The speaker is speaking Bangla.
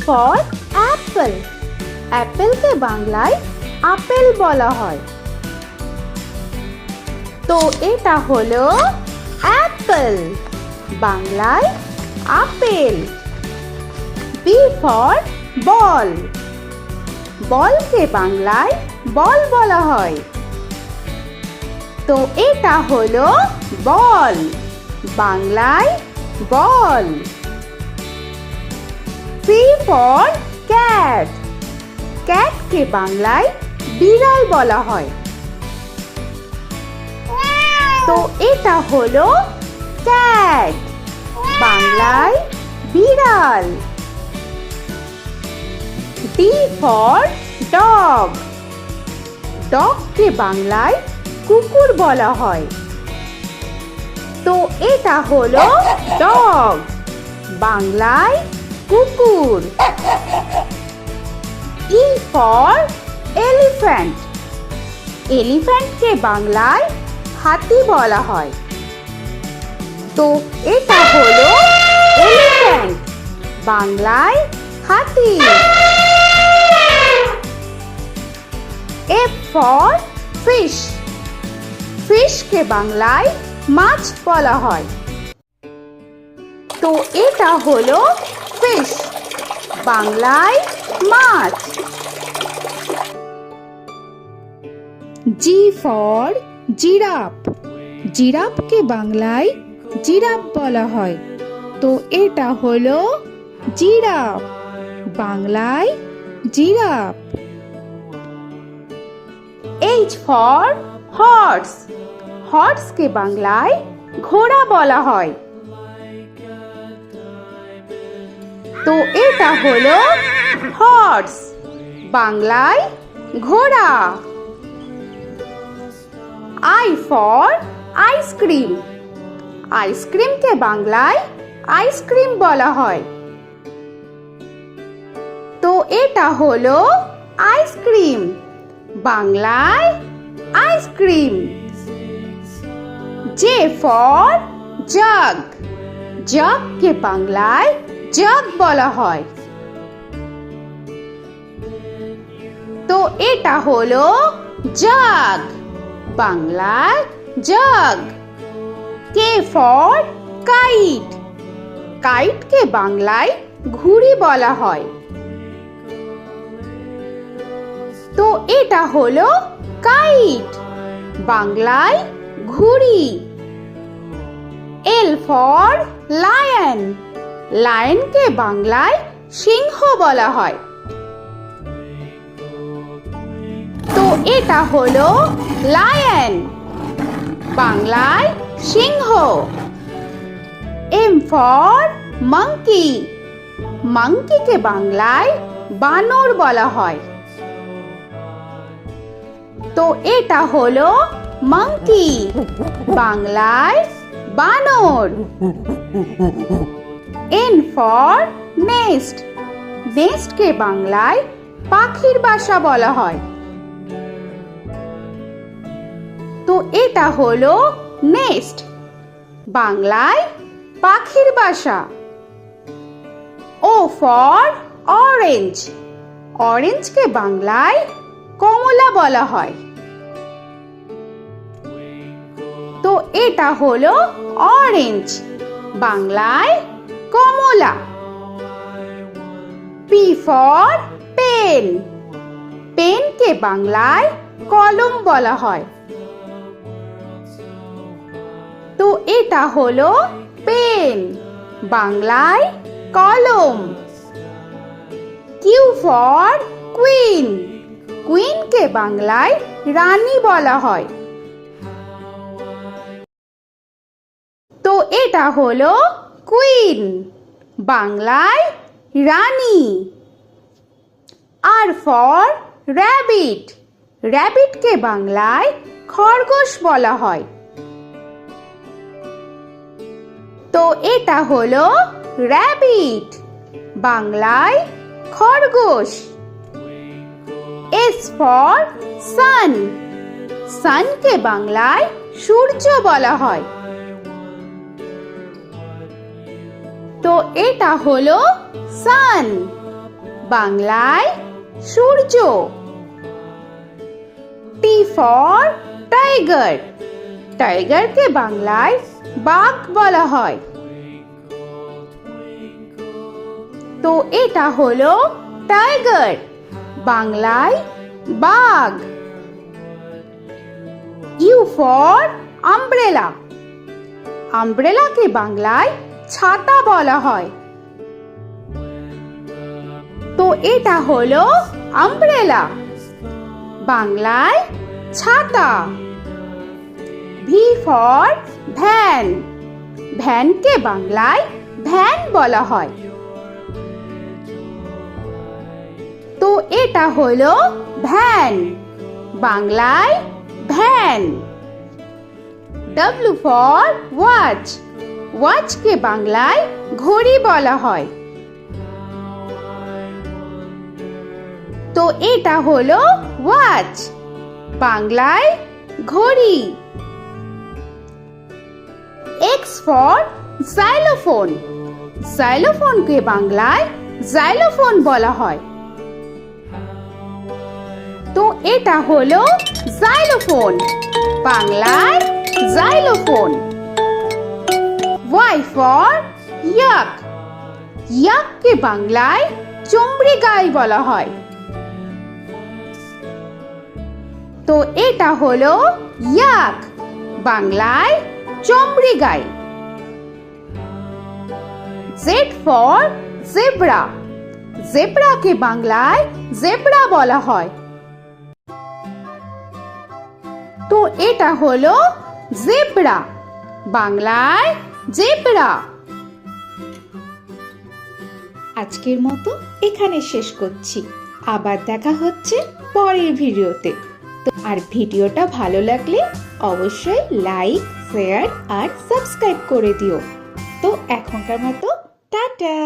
For Apple. অ্যাপেলকে বাংলায় আপেল বলা হয়। তো এটা হলো অ্যাপল, বাংলায় আপেল। B for ball. বলকে বাংলায় বল বলা হয়। তো এটা হলো বল, বাংলায় বল। C for cat. ক্যাটকে বাংলায় বিড়াল বলা হয়। তো এটা হলো ক্যাট, বাংলায় বিড়াল। D for dog. ডগকে বাংলায় কুকুর বলা হয়। তো এটা হলো ডগ, বাংলায় কুকুর। E for elephant. এলিফ্যান্টকে বাংলায় হাতি বলা হয়। তো এটা হলো এলিফ্যান্ট, বাংলায় হাতি। F for fish. ফিশকে বাংলায় মাছ বলা হয়। তো এটা হলো ফিশ, বাংলায় মাছ। G for giraffe. জিরাফকে বাংলায় জিরাফ বলা হয়। তো এটা হলো জিরাফ, বাংলায় জিরাফ। H for horse. হর্সকে বাংলায় ঘোড়া বলা হয়। তো এটা হলো হর্স, বাংলায় ঘোড়া। I for ice cream. আইসক্রিমকে বাংলায় আইসক্রিম বলা হয়। তো এটা হলো আইসক্রিম, বাংলায় আইসক্রিম। J for jug. জাগকে বাংলায় জাগ বলা হয়। তো এটা হলো জাগ, বাংলায় জাগ। K for kite. কাইটকে বাংলায় ঘুড়ি বলা হয়। তো এটা হলো কাইট, বাংলায় ঘুড়ি। L for lion. লায়নকে বাংলায় সিংহ বলা হয়। তো এটা হলো লায়ন, বাংলায় সিংহ। M for monkey. মাঙ্কিকে বাংলায় বানর বলা হয়। তো এটা হলো মাঙ্কি, বাংলায় বানর। N for nest. নেস্টকে বাংলায় পাখির বাসা বলা হয়। তো এটা হলো নেস্ট, বাংলায় পাখির বাসা। O for orange. অরেঞ্জকে বাংলায় কমলা বলা হয়। তো এটা হলো অরেঞ্জ, বাংলায় কমলা। P for pen. পেনকে বাংলায় কলম বলা হয়। তো এটা হলো পেন, বাংলায় কলম। Q for queen. কুইনকে বাংলায় রানী বলা হয়। তো এটা হলো কুইন, বাংলায় রানী। আর ফর র‍্যাবিট। র‍্যাবিটকে বাংলায় খরগোশ বলা হয়। তো এটা হলো র‍্যাবিট, বাংলায় খরগোশ। S for sun. সানকে বাংলায় সূর্য বলা হয়। তো এটা হলো সান, বাংলায় সূর্য। টি ফর টাইগার, টাইগারকে বাংলায় বাঘ বলা হয়। তো এটা হলো টাইগার, বাংলায় বাঘ। ইউ ফর আমব্রেলা, আমব্রেলাকে বাংলায় ছাতা বলা হয়। তো এটা হলো আমব্রেলা, বাংলায় ছাতা। ভি ফর ভ্যান, ভ্যানকে বাংলায় ভ্যান বলা হয়। তো এটা হলো ভ্যান, বাংলায় ভ্যান। ডব্লিউ ফর ওয়াচ, ওয়াচকে বাংলায় ঘড়ি বলা হয়। তো এটা হলো ওয়াচ, বাংলায় ঘড়ি। এক্স ফর জাইলোফোন, জাইলোফোনকে বাংলায় জাইলোফোন বলা হয়। তো এটা হলো জাইলোফোন, বাংলায় জাইলোফোন। ওয়াই ফর ইয়াক, ইয়াককে বাংলায় চমড়ি গাই বলা হয়। তো এটা হলো ইয়াক, বাংলায় চমড়ি গাই। জেড ফর জেব্রা, জেব্রাকে বাংলায় জেব্রা বলা হয়। তো এটা হলো জেব্রা, বাংলায় জেব্রা। আজকের মতো এখানে শেষ করছি, আবার দেখা হচ্ছে পরের ভিডিওতে। তো আর ভিডিওটা ভালো লাগলে অবশ্যই লাইক, শেয়ার আর সাবস্ক্রাইব করে দিও। তো এখনকার মতো টাটা।